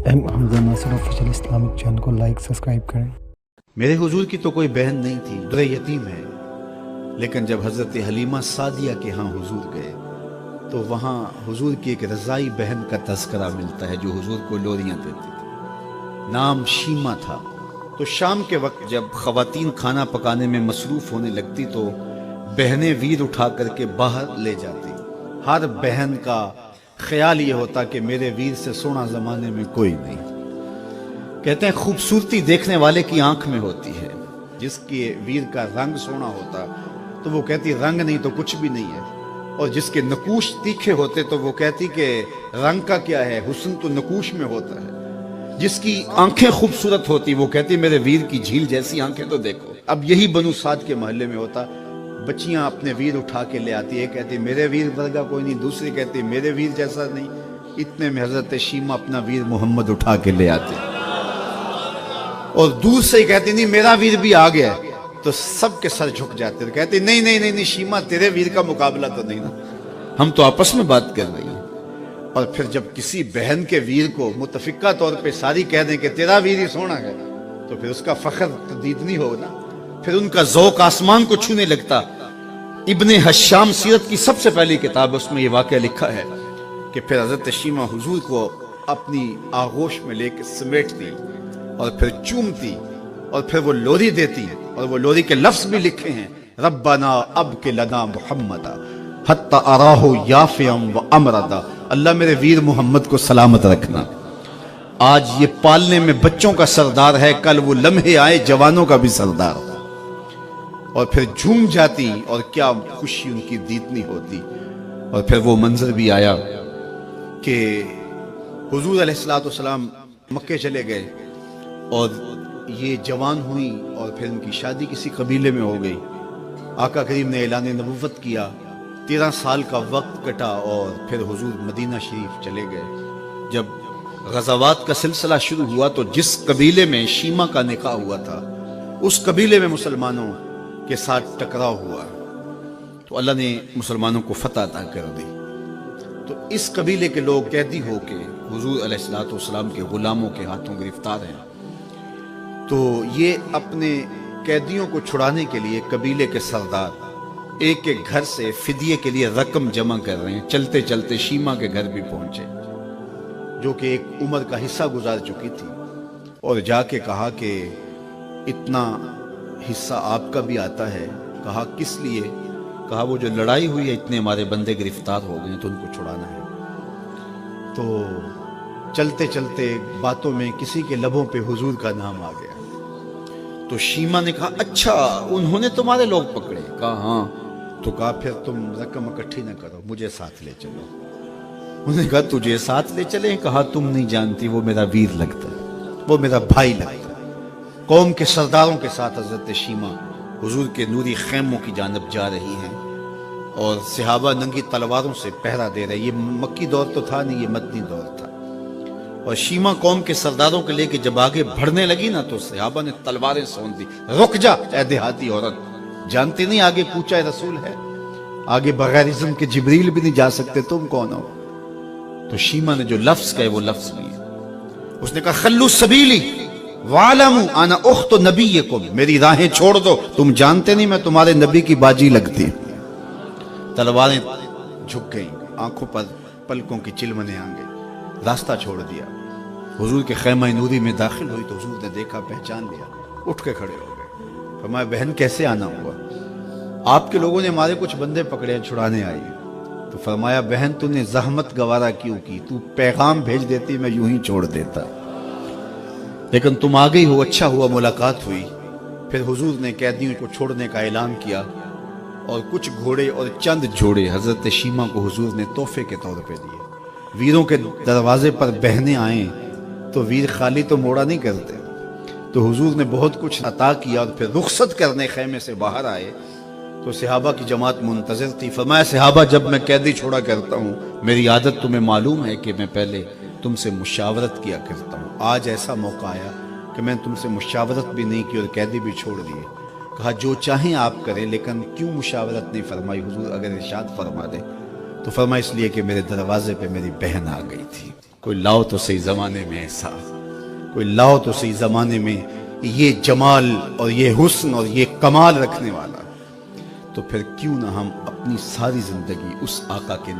حمزہ ناصر official Islamic channel کو like subscribe کریں۔ میرے حضور کی تو کوئی بہن نہیں تھی، در یتیم ہے، لیکن جب حضرت حلیمہ سعدیہ کے ہاں حضور گئے تو وہاں حضور کی ایک رضائی بہن کا تذکرہ ملتا ہے جو حضور کو لوریاں دیتی تھی، نام شیمہ تھا۔ تو شام کے وقت جب خواتین کھانا پکانے میں مصروف ہونے لگتی تو بہنیں ویر اٹھا کر کے باہر لے جاتی۔ ہر بہن کا خیال یہ ہوتا کہ میرے ویر سے سونا زمانے میں کوئی نہیں۔ کہتے ہیں خوبصورتی دیکھنے والے کی آنکھ میں ہوتی ہے، جس کی ویر کا رنگ سونا ہوتا تو وہ کہتی رنگ نہیں تو کچھ بھی نہیں ہے، اور جس کے نقوش تیکھے ہوتے تو وہ کہتی کہ رنگ کا کیا ہے، حسن تو نقوش میں ہوتا ہے۔ جس کی آنکھیں خوبصورت ہوتی وہ کہتی میرے ویر کی جھیل جیسی آنکھیں تو دیکھو۔ اب یہی بنو سعد کے محلے میں ہوتا، بچیاں اپنے ویر اٹھا کے لے آتی، ایک کہتی میرے ویر ورگا کوئی نہیں، دوسری کہتی میرے ویر جیسا نہیں۔ اتنے میں حضرت شیمہ اپنا ویر محمد اٹھا کے لے آتے اور دور سے ہی کہتی نہیں میرا ویر بھی آ گیا، تو سب کے سر جھک جاتے، کہتے نہیں نہیں نہیں نہیں شیمہ تیرے ویر کا مقابلہ تو نہیں نا، ہم تو آپس میں بات کر رہی ہیں۔ اور پھر جب کسی بہن کے ویر کو متفقہ طور پہ ساری کہہ دیں کہ تیرا ویر ہی سونا ہے تو پھر اس کا فخر تردید نہیں ہوگا، پھر ان کا ذوق آسمان کو چھونے لگتا۔ ابن حشام سیرت کی سب سے پہلی کتاب، اس میں یہ واقعہ لکھا ہے کہ پھر حضرت شیمہ حضور کو اپنی آغوش میں لے کے سمیٹتی اور پھر چومتی اور پھر وہ لوری دیتی، اور وہ لوری کے لفظ بھی لکھے ہیں، ربنا ابق لنا محمدا حتی اراہ یافعا و امردا، اللہ میرے ویر محمد کو سلامت رکھنا۔ آج یہ پالنے میں بچوں کا سردار ہے، کل وہ لمحے آئے جوانوں کا بھی سردار ہو۔ اور پھر جھوم جاتی اور کیا خوشی ان کی دیتنی ہوتی۔ اور پھر وہ منظر بھی آیا کہ حضور علیہ السلام مکے چلے گئے اور یہ جوان ہوئی اور پھر ان کی شادی کسی قبیلے میں ہو گئی۔ آقا کریم نے اعلان نبوت کیا، 13 سال کا وقت کٹا اور پھر حضور مدینہ شریف چلے گئے۔ جب غزوات کا سلسلہ شروع ہوا تو جس قبیلے میں شیمہ کا نکاح ہوا تھا اس قبیلے میں مسلمانوں کے ساتھ ٹکراؤ ہوا تو اللہ نے مسلمانوں کو فتح عطا کر دی۔ تو اس قبیلے کے لوگ قیدی ہو کے حضور علیہ السلام کے غلاموں کے ہاتھوں گرفتار ہیں۔ تو یہ اپنے قیدیوں کو چھڑانے کے لیے قبیلے کے سردار ایک ایک گھر سے فدیے کے لیے رقم جمع کر رہے ہیں۔ چلتے چلتے شیمہ کے گھر بھی پہنچے جو کہ ایک عمر کا حصہ گزار چکی تھی، اور جا کے کہا کہ اتنا حصہ آپ کا بھی آتا ہے۔ کہا کس لیے؟ کہا وہ جو لڑائی ہوئی ہے اتنے ہمارے بندے گرفتار ہو گئے تو ان کو چھڑانا ہے۔ تو چلتے چلتے باتوں میں کسی کے لبوں پہ حضور کا نام آ گیا تو شیمہ نے کہا اچھا انہوں نے تمہارے لوگ پکڑے؟ کہا ہاں۔ تو کہا پھر تم رقم اکٹھی نہ کرو، مجھے ساتھ لے چلو۔ انہوں نے کہا تجھے ساتھ لے چلیں؟ کہا تم نہیں جانتی وہ میرا ویر لگتا ہے، وہ میرا بھائی لگتا ہے۔ قوم کے سرداروں کے ساتھ حضرت شیمہ حضور کے نوری خیموں کی جانب جا رہی ہیں اور صحابہ ننگی تلواروں سے پہرا دے رہے۔ یہ مکی دور تو تھا نہیں، یہ مدنی دور تھا۔ اور شیمہ قوم کے سرداروں کے لے کے جب آگے بڑھنے لگی نا تو صحابہ نے تلواریں سون دی، رک جا اے دیہاتی عورت، جانتی نہیں آگے کوچہ رسول ہے، آگے بغیر اذن کے جبریل بھی نہیں جا سکتے، تم کون ہو؟ تو شیمہ نے جو لفظ کہے وہ لفظ بھی ہے، اس نے کہا خلو سبیلی وَعَلَمُوا أَنَا أُخْتُ نَبِيِّكُمْ، میری راہیں چھوڑ دو، تم جانتے نہیں میں تمہارے نبی کی باجی لگتی۔ تلواریں جھک گئیں، آنکھوں پر پلکوں کی چلمنے آ گئیں، راستہ چھوڑ دیا۔ حضور کے خیمہ نوری میں داخل ہوئی تو حضور نے دیکھا، پہچان لیا، اٹھ کے کھڑے ہو گئے۔ فرمایا بہن کیسے آنا ہوا؟ آپ کے لوگوں نے ہمارے کچھ بندے پکڑے ہیں، چھڑانے آئی۔ تو فرمایا بہن تو نے زحمت گوارا کیوں کی؟ تو پیغام بھیج دیتی میں یوں ہی چھوڑ دیتا، لیکن تم آ گئی ہو، اچھا ہوا ملاقات ہوئی۔ پھر حضور نے قیدیوں کو چھوڑنے کا اعلان کیا اور کچھ گھوڑے اور چند جوڑے حضرت شیمہ کو حضور نے تحفے کے طور پہ دیے۔ ویروں کے دروازے پر بہنیں آئیں تو ویر خالی تو موڑا نہیں کرتے، تو حضور نے بہت کچھ عطا کیا۔ اور پھر رخصت کرنے خیمے سے باہر آئے تو صحابہ کی جماعت منتظر تھی۔ فرمایا صحابہ جب میں قیدی چھوڑا کرتا ہوں میری عادت تمہیں معلوم ہے کہ میں پہلے تم سے مشاورت کیا کرتا ہوں، آج ایسا موقع آیا کہ میں تم سے مشاورت بھی نہیں کی اور قیدی بھی چھوڑ دیے۔ کہا جو چاہیں آپ کریں، لیکن کیوں مشاورت نہیں فرمائی؟ حضور اگر ارشاد فرما دے تو فرمایا اس لیے کہ میرے دروازے پہ میری بہن آ گئی تھی۔ کوئی لاؤ تو صحیح زمانے میں ایسا، کوئی لاؤ تو صحیح زمانے میں یہ جمال اور یہ حسن اور یہ کمال رکھنے والا، تو پھر کیوں نہ ہم اپنی ساری زندگی اس آقا کے